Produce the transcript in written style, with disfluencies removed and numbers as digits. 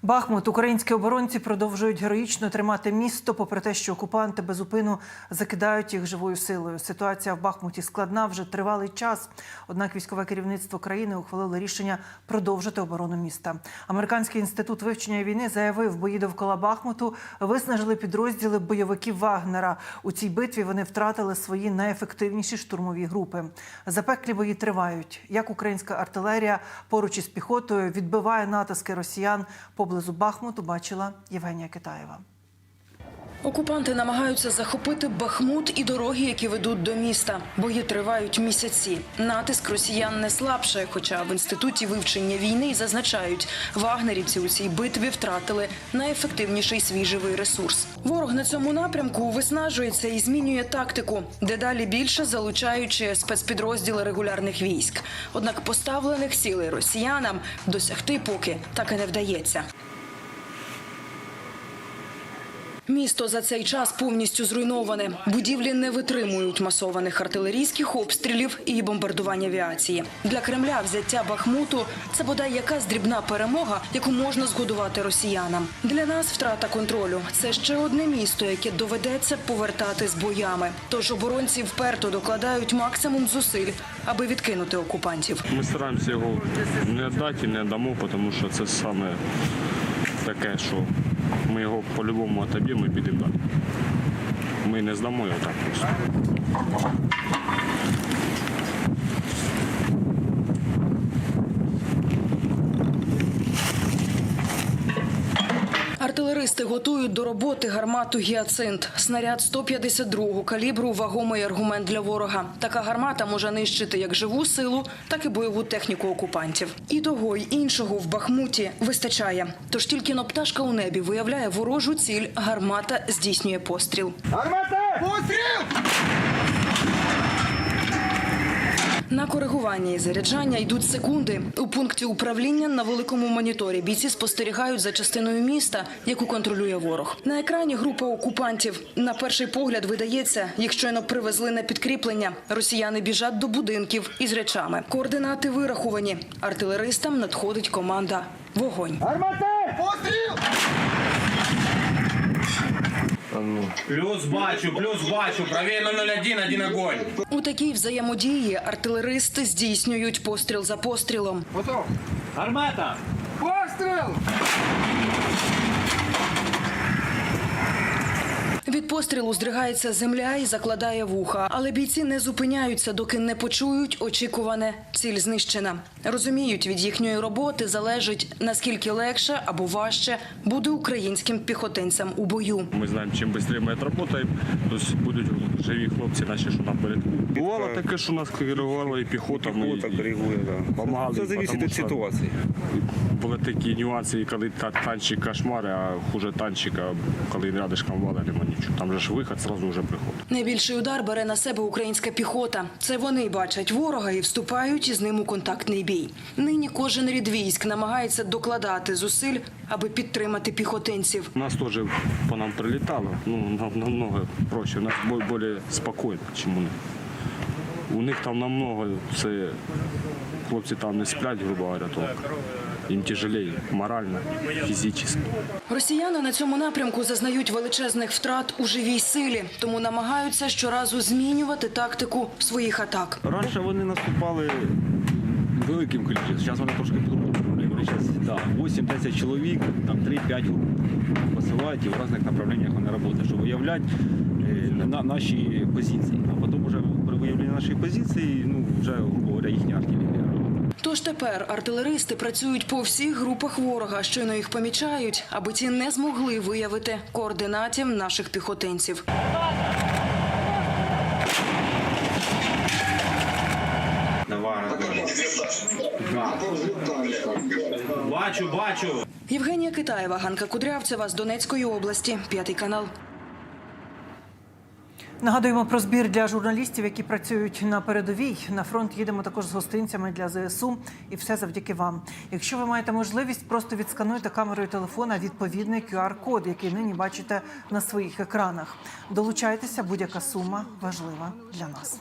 Бахмут. Українські оборонці продовжують героїчно тримати місто, попри те, що окупанти безупину закидають їх живою силою. Ситуація в Бахмуті складна вже тривалий час. Однак військове керівництво країни ухвалило рішення продовжити оборону міста. Американський інститут вивчення війни заявив, бої довкола Бахмуту виснажили підрозділи бойовиків Вагнера. У цій битві вони втратили свої найефективніші штурмові групи. Запеклі бої тривають. Як українська артилерія поруч із піхотою відбиває натиски росіян поблизу Бахмуту, бачила Євгенія Китаєва. Окупанти намагаються захопити Бахмут і дороги, які ведуть до міста. Бої тривають місяці. Натиск росіян не слабше, хоча в Інституті вивчення війни зазначають, вагнерівці у цій битві втратили найефективніший свій живий ресурс. Ворог на цьому напрямку виснажується і змінює тактику, дедалі більше залучаючи спецпідрозділи регулярних військ. Однак поставлених цілей росіянам досягти поки так і не вдається. Місто за цей час повністю зруйноване. Будівлі не витримують масованих артилерійських обстрілів і бомбардувань авіації. Для Кремля взяття Бахмуту – це бодай якась дрібна перемога, яку можна згодувати росіянам. Для нас втрата контролю – це ще одне місто, яке доведеться повертати з боями. Тож оборонці вперто докладають максимум зусиль, аби відкинути окупантів. Ми стараємося його не віддати і не дамо, тому що це саме таке, що ми його по-любому отоб'ємо і підемо далі. Ми не здамо його так просто. Артилеристи готують до роботи гармату «Гіацинт». Снаряд 152-го калібру – вагомий аргумент для ворога. Така гармата може нищити як живу силу, так і бойову техніку окупантів. І того, й іншого в Бахмуті вистачає. Тож тільки но пташка у небі виявляє ворожу ціль, гармата здійснює постріл. Гармата! Постріл! На коригування і заряджання йдуть секунди. У пункті управління на великому моніторі бійці спостерігають за частиною міста, яку контролює ворог. На екрані група окупантів. На перший погляд видається, їх щойно привезли на підкріплення. Росіяни біжать до будинків із речами. Координати вираховані. Артилеристам надходить команда «Вогонь». Гармата! Постріл! Плюс бачу, правее 001, один огонь. У такій взаємодії артилеристи здійснюють постріл за пострілом. Готов! Гармата! Постріл! Від пострілу здригається земля і закладає вуха. Але бійці не зупиняються, доки не почують очікуване – ціль знищена. Розуміють, від їхньої роботи залежить, наскільки легше або важче буде українським піхотинцям у бою. Ми знаємо, чим швидше ми відпрацюємо, то будуть живі хлопці наші, що напередку. Бувало таке, що нас коригувала і піхота. Піхота коригує, так. Це залежить від ситуації. Були такі нюанси, коли танчик кошмари, а хуже танчика, коли рядишком вала, нема нічого. Там же ж вихід, одразу вже приходить. Найбільший удар бере на себе українська піхота. Це вони бачать ворога і вступають із ним у контактний бій. Нині кожен рід військ намагається докладати зусиль, аби підтримати піхотинців. У нас теж по нам прилітало, намного проще. У нас більш спокійно, ніж у них. У них там намного, це хлопці там не сплять, грубо говоря, толком. Їм тяжелее морально, фізично. Росіяни на цьому напрямку зазнають величезних втрат у живій силі, тому намагаються щоразу змінювати тактику своїх атак. Раніше вони наступали великим кількістю, зараз вони трошки по-другому. Зараз 8-10 чоловік, там 3-5 груп посилають і в різних направленнях вони працюють, щоб виявляти наші позиції. А потім вже при виявленні нашої позиції, вже, грубо говоря, їхня артилерія. Тож тепер артилеристи працюють по всіх групах ворога, щойно їх помічають, аби ті не змогли виявити координатів наших піхотинців. Бачу. Євгенія Китаєва, Ганка Кудрявцева з Донецької області, 5 канал. Нагадуємо про збір для журналістів, які працюють на передовій. На фронт їдемо також з гостинцями для ЗСУ. І все завдяки вам. Якщо ви маєте можливість, просто відскануйте камерою телефона відповідний QR-код, який нині бачите на своїх екранах. Долучайтеся, будь-яка сума важлива для нас.